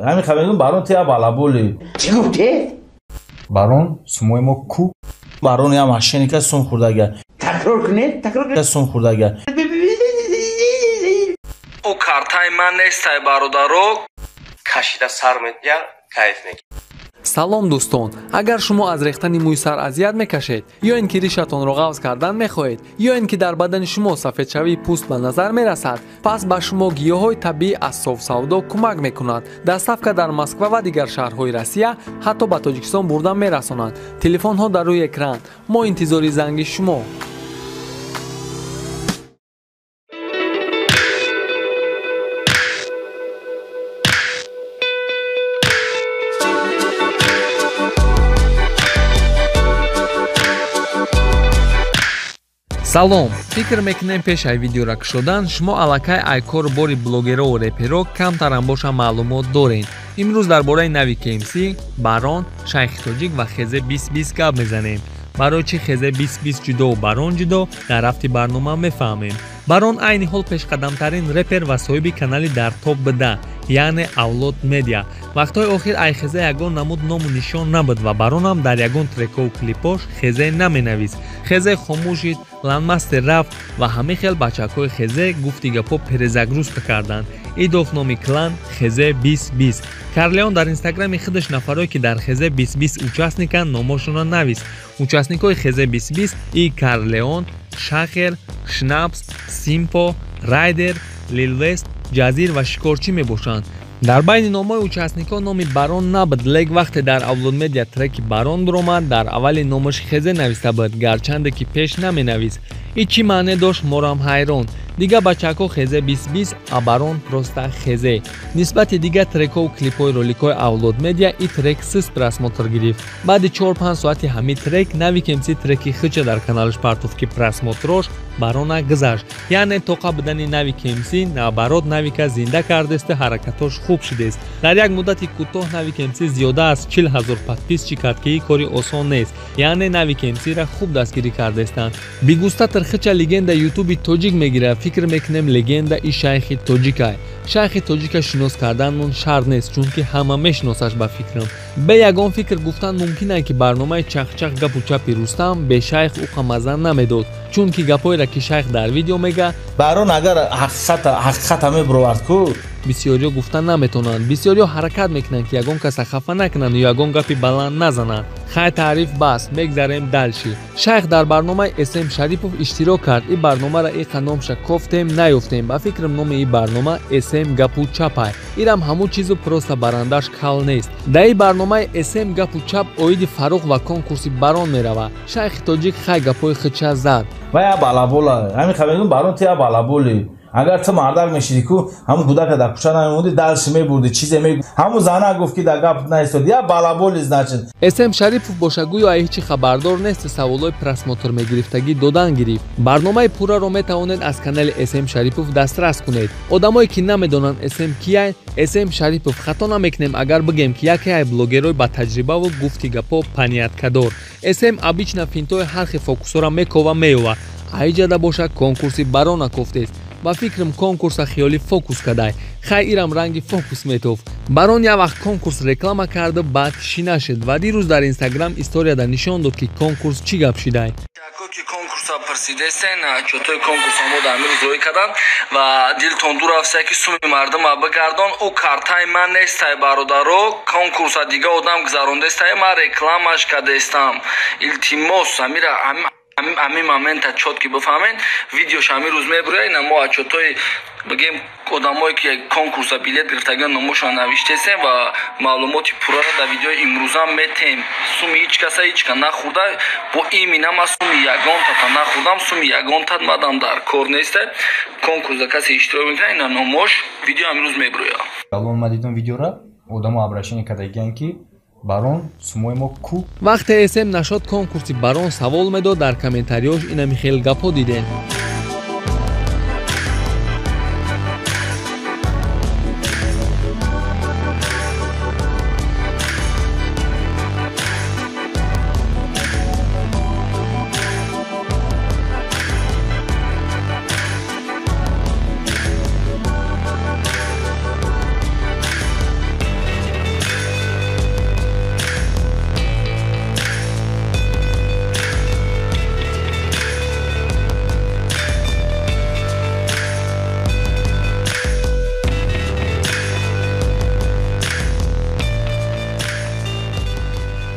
همین خبرون بارون تیا بالا بولی چی گفتی؟ بارون سموی ما کو بارون یا ماشینی که سون خورده گه تکرار کنید سون خورده گه او کартаи ман нестай бародаро кашида сар медиҳа кайф мегирад. салом дӯстон, агар шумо аз рехтани мӯй сар азият мекашед ё ин ки ришатонро ғавз кардан мехоҳед ё ин ки дар бадани шумо сафедшавии пӯст ба назар мерасад, пас ба шумо гиёҳҳои табиӣ аз софсавдо кӯмак мекунанд. доставка дар москва ва дигар шаҳрҳои россия ҳатто ба тоҷикистон бурдан мерасонанд. телефонҳо дар рӯи экран. мо интизори занги шумо. салом, фикр мекунем пеш ай видеора кушодан шумо аллакай айкор бори блогерову реперо камтарам боша маълумот доред. имрӯз дар бораи нави KMC, Барон, Шайхи Тоҷик ва Хезе 2020 гап мезанем. барои чӣ Хезе 2020 ҷудову Барон ҷудо дар рафти барнома мефаҳмем. барон айни ҳол пешқадамтарин репер ва соҳиби канали дар топ бда, яъне Авлод Медиа. вақтҳои охир ай Хезе ягон намуд ному нишон набуд ва баронам дар ягон трекову клипош Хезе наменавист. Хезе хомӯшид, ланмастер рафт ва ҳамин хел бачакҳои Хезе гуфти гапо перезагрузка карданд. идоф номи клан Хезе 2020. Карлеон дар инстаграми худаш нафарое ки дар Хезе 2020 участниканд номошона навист. участникҳои Хезе 2020 и Карлеон, Шахер, Шнапс, Симпо, Райдер, Лилвест, Ҷазир ва Шикорчӣ мебошанд. дар байни номҳои участникон номи Барон набуд, лек вақте дар Авлод Медиа треки Барон дуромад, дар аввали номаш Хезе нависта буд, гарчанде ки пеш наменавист. и чӣ маъне дошт морам ҳайрон. дига бачаҳо Хезе 2020, а Барон просто Хезе. нисбати дига трекову клипҳои роликҳои Авлод Медиа и трек суст просмотр гирифт. баъди 4-5 соати ҳамин трек нави KMC треки хуча дар каналаш партов ки просмотрош Барона гузашт. яъне тоқа будани нави KMC наоборот навика зинда кардесту ҳаракатош хуб шудест. дар як муддати кӯтоҳ нави KMC зиёда аз 40 000 подписчӣ кард ки ин кори осон нест. яъне нави KMC-ра хуб дастгирӣ кардестанд. бигустатар хуча легенда ютуби тоҷик мегирад. фикр мекунем легенда и Шайхи Тоҷикай. Шайхи Тоҷика шинос карданмон шарт нест, чунки ҳама мешиносаш ба фикрам. бе ягон фикр гуфтан мумкин аст ки барномаи чахчах гапу чапи Рустам бе Шайх уқа маза намедод, чунки гапоеро ки Шайх дар видео мега بارون اگر حقیقت همه بروارد کو бисёриё гуфта наметонанд. бисёриё ҳаракат мекунанд ки ягон каса хафа накунанд ё ягон гапи баланд назананд. хай таъриф бас, мегзарем далши. Шайх дар барномаи SM Шарипов иштирок кард. ин барномаро иқа номша кофтем наёфтем. ба фикрам номи ин барнома SM гапу чапай. инам ҳамун чизу просто барандаш кал нест. дар ин барномаи SM гапу чап оиди Фарух ва конкурси Барон меравад. Шайхи Тоҷик хай гапои хуча зад. و یا بالابولا همین خبرون بارون تیا بالابولی اگر تو مردک میشیدی کو همون کودک در کوچه نمیموندی درس میبردی چیزی می همون زنه گفت که در گپ نایستاد یا بالابولی значит SM Шарипов бошагӯё ай ҳичи хабардор нест. саволои просмотр мегирифтагӣ додан гирифт. барномаи пурраро метавонед аз канали SM Шарипов дастрас кунед. одамое ки намедонанд SM кияй, SM Шарипов хато намекунем агар бигем ки яке ай блогерои ба таҷрибаву гуфти гапо панияткадор. SM обычно финтои ҳархи фокусора мекова меёва. айҷада боша конкурси Барона кофтест. ба фикрам конкурса хиёли фокус кадай. хай ирам ранги фокус метов. Барон я вақт конкурс реклама карда баъд шина шуд ва дирӯз дар Инстаграм историяда нишон дод ки конкурс чӣ гап шидай. ки конкурса парсидестен чотои конкурса мо дар амрӯз рӯй кардам ва дилтон дур афсая ки суми мардума бигардон у картаи ман нестай бародаро конкурса дига одам гузарондестай ма рекламаш кадестам илтимос амира ҳамин момента чотки бифаҳмен видеош ҳамин рӯз мебуряй намо чотои бигем одамое ки конкурса билет гирифтагиан номошон навиштесем ва маълумоти пурраро дар видеои имрӯзам метем. суми ҳеҷ каса ҳечка нахӯрда бо иминама суми ягонтата нахӯрдам суми ягонтат мадам дар кор неста конкурса касе иштирок мекунад ина номош видео ҳамин рӯз мебуряд. алон ма дидам видеора одамо обращение кардагиян ки Барон сумои мо ку. вақте SM нашод конкурси Барон савол медод, дар комментариёш ина михел гапо дидем.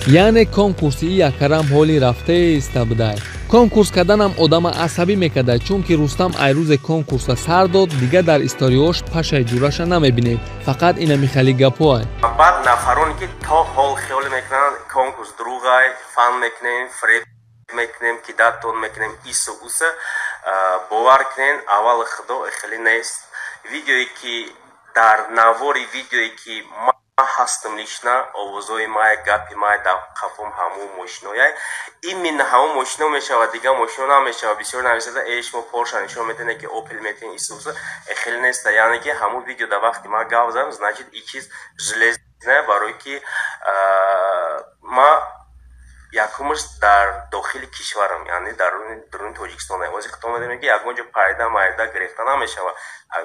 яъне конкурси якарам ҳоли рафтаеста будай. конкурс карданам одама асабӣ мекардай, чунки Рустам айрӯзе конкурса сар дод, дига дар историёш пашаи ҷураша намебинем, фақат ина михали гапоай. баъд нафароне ки то ҳол хиёл мекунанд конкурс дурӯғай, фан мекунем, фреб мекунем, кидатон мекунем, ису уса, бовар кунен, аввал худо хеле нест. видеое ки дар навори видеое ки ҳастам лишна овозои май гапи май дар қафом ҳаму мошинояй именно ҳаму мошино мешавад дига мошино намешавад бисёр нависада шумо порша нишон медиҳед ки опел метин исуса хеле неста яъне ки ҳаму видео дар вақти ма гап зам значит и чиз железная барои ки ма якумш дар дохили кишварам яъне даруни тоҷикистон ози хитоб медем ки ягонҷо пайда майда гирифта намешавад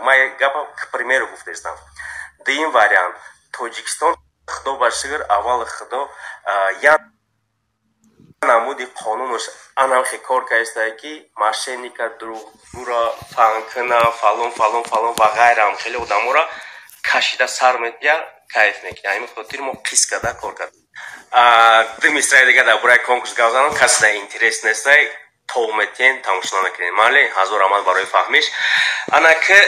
ма гапа к примеру гуфтаистам дуюм вариант тоҷикистон худо ба шукр аввал худо як намуди қонунаш анархи кор кардааст ки мошенника дурӯғгӯра фанкина фалон ва ғайрам хеле одаморо кашида сар медиҳад кайф мекунад ҳамин хотир мо қис карда кор кардем ду мисраи дига дар бораи конкурс гап занам каси дар интерес нестай то метен тамошо намекунем мале ҳазор амал барои фаҳмиш анаки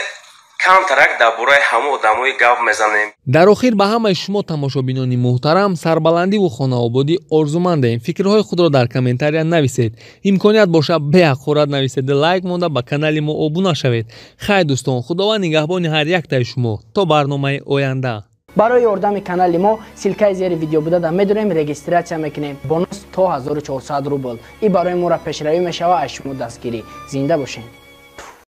камтарак дар бораи ҳаму одамои гап мезанем. дар охир ба ҳамаи шумо тамошобинони муҳтарам сарбаландиву хонаободӣ орзумандем. фикрҳои худро дар комментария нависед. имконият бошад беҳақорат нависед, лайк монда ба канали мо обуна шавед. хайр дӯстон, худованд нигаҳбони ҳар яктаи шумо то барномаи оянда. барои ёрдами канали мо силкаи зери видео будада медонем регистратсия мекунем бонус то 1400 рубл. И барои моро пешравӣ мешава аз шумо дастгирӣ. зинда бошед.